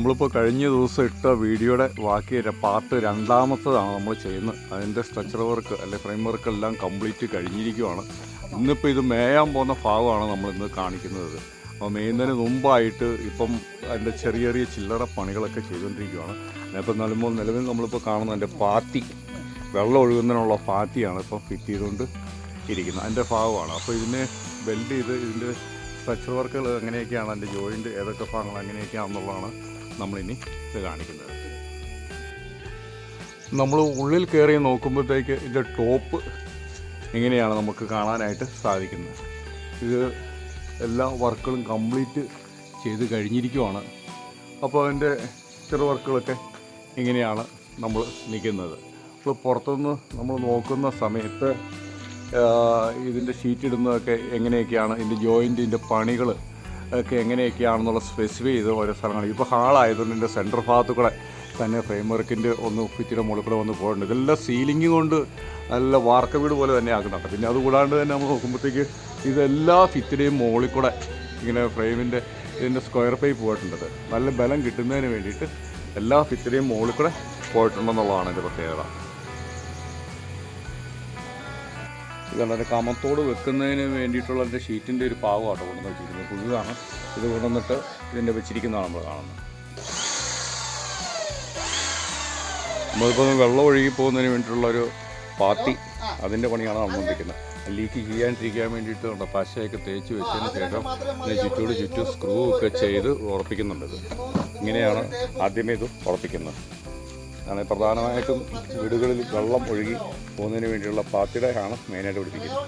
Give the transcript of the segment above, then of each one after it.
നമ്മളിപ്പോൾ കഴിഞ്ഞ ദിവസം ഇട്ട വീഡിയോയുടെ ബാക്കി പാർട്ട് രണ്ടാമത്തതാണ് നമ്മൾ ചെയ്യുന്നത്. അതിൻ്റെ സ്ട്രക്ചർ വർക്ക് അല്ലെങ്കിൽ ഫ്രെയിം വർക്ക് എല്ലാം കംപ്ലീറ്റ് കഴിഞ്ഞിരിക്കുവാണ്. ഇന്നിപ്പോൾ ഇത് മേയാൻ പോകുന്ന ഭാഗമാണ് നമ്മളിന്ന് കാണിക്കുന്നത്. അപ്പോൾ മേയുന്നതിന് മുമ്പായിട്ട് ഇപ്പം അതിൻ്റെ ചെറിയ ചെറിയ ചില്ലറ പണികളൊക്കെ ചെയ്തുകൊണ്ടിരിക്കുകയാണ്. അതിപ്പോൾ നിലവിൽ നമ്മളിപ്പോൾ കാണുന്ന അതിൻ്റെ പാത്തി, വെള്ളം ഒഴുകുന്നതിനുള്ള പാത്തിയാണ് ഇപ്പം ഫിറ്റ് ചെയ്തുകൊണ്ട് ഇരിക്കുന്നത്. അതിൻ്റെ ഭാഗമാണ്. അപ്പോൾ ഇതിനെ വെൽഡ് ചെയ്ത് ഇതിൻ്റെ സ്ട്രക്ചർ വർക്കുകൾ എങ്ങനെയൊക്കെയാണ്, അതിൻ്റെ ജോയിൻറ്റ് ഏതൊക്കെ ഭാഗങ്ങൾ എങ്ങനെയൊക്കെയാണെന്നുള്ളതാണ് നമ്മളിനി ഇത് കാണിക്കുന്നത്. നമ്മൾ ഉള്ളിൽ കയറി നോക്കുമ്പോഴത്തേക്ക് ഇതിൻ്റെ ടോപ്പ് എങ്ങനെയാണ് നമുക്ക് കാണാനായിട്ട് സാധിക്കുന്നത്. ഇത് എല്ലാ വർക്കുകളും കംപ്ലീറ്റ് ചെയ്ത് കഴിഞ്ഞിരിക്കുവാണ്. അപ്പോൾ അതിൻ്റെ ചെറു വർക്കുകളൊക്കെ ഇങ്ങനെയാണ് നമ്മൾ നിൽക്കുന്നത്. അപ്പോൾ പുറത്തുനിന്ന് നമ്മൾ നോക്കുന്ന സമയത്ത് ഇതിൻ്റെ ഷീറ്റ് ഇടുന്നതൊക്കെ എങ്ങനെയൊക്കെയാണ്, ഇതിൻ്റെ ജോയിൻറ്റിൻ്റെ പണികൾ ഒക്കെ എങ്ങനെയൊക്കെയാണെന്നുള്ള സ്പെസിഫൈ ചെയ്ത് ഓരോ സ്ഥലങ്ങൾ. ഇപ്പോൾ ഹാളായതുകൊണ്ട് ഇതിൻ്റെ സെൻറ്റർ ഭാഗത്തു കൂടെ തന്നെ ഫ്രെയിം വർക്കിൻ്റെ ഒന്ന് ഭിത്തിയുടെ മുകളിൽ കൂടെ വന്ന് പോയിട്ടുണ്ട്. ഇതെല്ലാം സീലിംഗ് കൊണ്ട് നല്ല വാർക്ക വീട് പോലെ തന്നെ ആക്കുന്നുണ്ട്. പിന്നെ അതുകൂടാണ്ട് തന്നെ നമ്മൾ നോക്കുമ്പോഴത്തേക്ക് ഇതെല്ലാ ഭിത്തിയുടെയും മുകളിൽ കൂടെ ഇങ്ങനെ ഫ്രെയിമിൻ്റെ ഇതിൻ്റെ സ്ക്വയർ പൈപ്പ് പോയിട്ടുണ്ട്. നല്ല ബലം കിട്ടുന്നതിന് വേണ്ടിയിട്ട് എല്ലാ ഭിത്തിയുടെയും മുകളിൽ കൂടെ പോയിട്ടുണ്ടെന്നുള്ളതാണ് ഇതിൻ്റെ പ്രത്യേകത. ഇതുകൊണ്ട് കമത്തോട് വെക്കുന്നതിന് വേണ്ടിയിട്ടുള്ള എൻ്റെ ഷീറ്റിൻ്റെ ഒരു ഭാഗമായിട്ട് കൊണ്ടുവന്ന് വെച്ചിരിക്കുന്നത്. പുതുതാണ് ഇത് കൊണ്ടുവന്നിട്ട് ഇതിൻ്റെ വെച്ചിരിക്കുന്നതാണ് നമ്മൾ കാണുന്നത്. നമ്മളിപ്പോൾ വെള്ളം ഒഴുകി പോകുന്നതിന് വേണ്ടിയിട്ടുള്ളൊരു പാത്തി, അതിൻ്റെ പണിയാണ് നടന്നുകൊണ്ടിരിക്കുന്നത്. ലീക്ക് ചെയ്യാണ്ടിരിക്കാൻ വേണ്ടിയിട്ട് ഉണ്ട് പശയൊക്കെ തേച്ച് വെച്ചതിന് ശേഷം ചുറ്റും സ്ക്രൂ ഒക്കെ ചെയ്ത് ഉറപ്പിക്കുന്നുണ്ട്. ഇങ്ങനെയാണ് ആദ്യമേ ഇത് ഉറപ്പിക്കുന്നത്. ആണ് പ്രധാനമായിട്ടും വീടുകളിൽ വെള്ളം ഒഴുകി പോകുന്നതിന് വേണ്ടിയുള്ള പാത്തിയുടെ ആണ് മെയിനായിട്ട് പിടിപ്പിക്കുന്നത്.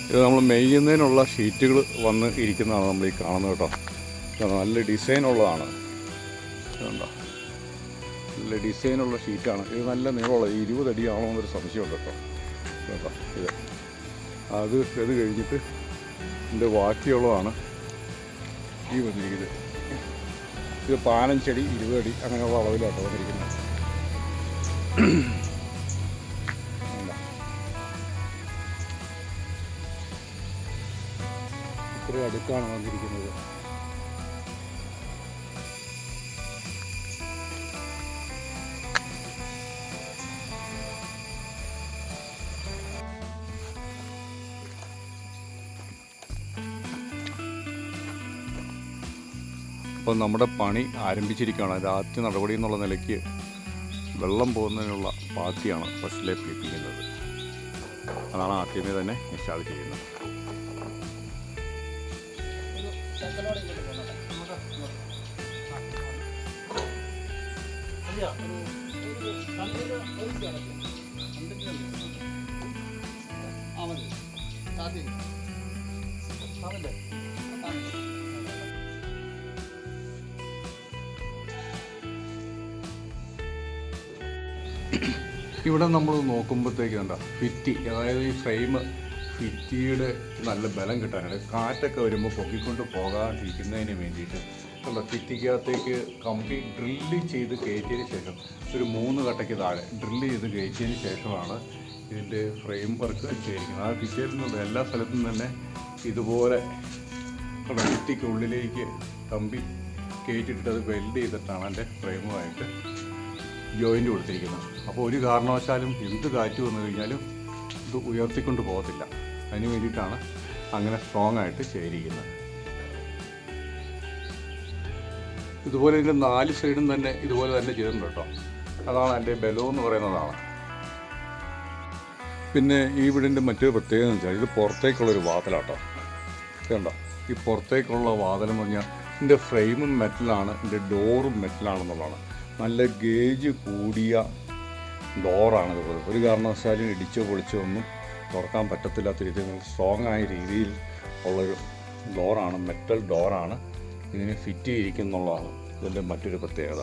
ഇത് നമ്മൾ മെയ്യുന്നതിനുള്ള ഷീറ്റുകൾ വന്ന് ഇരിക്കുന്നതാണ് നമ്മൾ ഈ കാണുന്നത് കേട്ടോ. നല്ല ഡിസൈനുള്ളതാണ്. ഇതുണ്ടോ, നല്ല ഡിസൈനുള്ള ഷീറ്റാണ്. ഇത് നല്ല നീളമുള്ള 20 അടിയാണോ എന്നൊരു സംശയമുണ്ട് കേട്ടോ. കേട്ടോ ഇത് കഴിഞ്ഞിട്ട് ഇതിൻ്റെ ബാക്കിയുള്ളതാണ് ഈ വന്നിരിക്കുന്നത്. ഇത് 15 അടി 20 അടി അങ്ങനെയുള്ള അളവിലാണ് വന്നിരിക്കുന്നത്. ഇത്രയും അടുക്കാണ് വന്നിരിക്കുന്നത്. അപ്പോൾ നമ്മുടെ പണി ആരംഭിച്ചിരിക്കുകയാണ്. അത് ആദ്യ നടപടി എന്നുള്ള നിലയ്ക്ക് വെള്ളം പോകുന്നതിനുള്ള പാത്തിയാണ് ഫസ്റ്റിലെ പിടിപ്പിക്കുന്നത്. അതാണ് ആദ്യമേ തന്നെ ഇൻസ്റ്റാൾ ചെയ്യുന്നത്. ഇവിടെ നമ്മൾ നോക്കുമ്പോഴത്തേക്ക് കണ്ട ഭിത്തി, അതായത് ഈ ഫ്രെയിം ഭിത്തിയുടെ നല്ല ബലം കിട്ടാനാണ്. കാറ്റൊക്കെ വരുമ്പോൾ പൊക്കിക്കൊണ്ട് പോകാതിരിക്കുന്നതിന് വേണ്ടിയിട്ട് കണ്ട ഭിത്തിക്കകത്തേക്ക് കമ്പി ഡ്രില്ല് ചെയ്ത് കയറ്റിയതിന് ശേഷം ഒരു 3 കട്ടയ്ക്ക് താഴെ ഡ്രില്ല് ചെയ്ത് കയറ്റിയതിന് ശേഷമാണ് ഇതിൻ്റെ ഫ്രെയിം വർക്ക് ചെയ്തിരിക്കുന്നത്. ആ ഭിത്തിയിൽ നിന്നുള്ള എല്ലാ സ്ഥലത്തും തന്നെ ഇതുപോലെ ഭിത്തിക്കുള്ളിലേക്ക് കമ്പി കയറ്റിയിട്ട് അത് വെൽഡ് ചെയ്തിട്ടാണ് എൻ്റെ ഫ്രെയിമുമായിട്ട് ജോയിൻ്റ് കൊടുത്തിരിക്കുന്നത്. അപ്പോൾ ഒരു കാരണവശാലും എന്ത് കാറ്റ് വന്നു കഴിഞ്ഞാലും ഇത് ഉയർത്തിക്കൊണ്ട് പോകത്തില്ല. അതിന് വേണ്ടിയിട്ടാണ് അങ്ങനെ സ്ട്രോങ് ആയിട്ട് ചെയ്തിരിക്കുന്നത്. ഇതുപോലെ ഇതിൻ്റെ 4 സൈഡും തന്നെ ഇതുപോലെ തന്നെ ചെയ്തിട്ടുണ്ട് കേട്ടോ. അതാണ് എൻ്റെ ബലം എന്ന് പറയുന്നതാണ്. പിന്നെ ഈ വീടിൻ്റെ മറ്റൊരു പ്രത്യേകത എന്ന് വെച്ചാൽ ഇത് പുറത്തേക്കുള്ളൊരു വാതിലാട്ടോ. കണ്ടോ, ഈ പുറത്തേക്കുള്ള വാതിലെന്ന് പറഞ്ഞാൽ ഇതിൻ്റെ ഫ്രെയിമും മെറ്റലാണ്, ഇതിൻ്റെ ഡോറും മെറ്റലാണെന്നുള്ളതാണ്. നല്ല ഗേജ് കൂടിയ ഡോറാണിത്. ഒരു കാരണവശാലും ഇടിച്ചോ പൊളിച്ചോ ഒന്നും തുറക്കാൻ പറ്റത്തില്ലാത്ത രീതിയിൽ സ്ട്രോങ് ആയ രീതിയിൽ ഉള്ളൊരു ഡോറാണ്, മെറ്റൽ ഡോറാണ് ഇതിന് ഫിറ്റ് ചെയ്തിരിക്കുന്നുള്ളതാണ് ഇതിൻ്റെ മറ്റൊരു പ്രത്യേകത.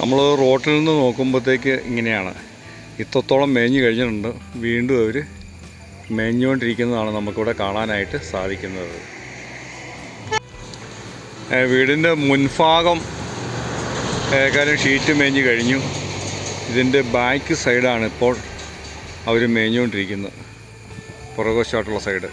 നമ്മൾ റോട്ടിൽ നിന്ന് നോക്കുമ്പോഴത്തേക്ക് ഇങ്ങനെയാണ്. ഇത്രത്തോളം മേഞ്ഞു കഴിഞ്ഞിട്ടുണ്ട്. വീണ്ടും അവർ മേഞ്ഞുകൊണ്ടിരിക്കുന്നതാണ് നമുക്കിവിടെ കാണാനായിട്ട് സാധിക്കുന്നത്. വീടിൻ്റെ മുൻഭാഗം കാര്യം ഷീറ്റ് മേഞ്ഞ് കഴിഞ്ഞു. ഇതിൻ്റെ ബാക്ക് സൈഡാണ് ഇപ്പോൾ അവർ മേഞ്ഞുകൊണ്ടിരിക്കുന്നത്, പുറകുവശമായിട്ടുള്ള സൈഡ്.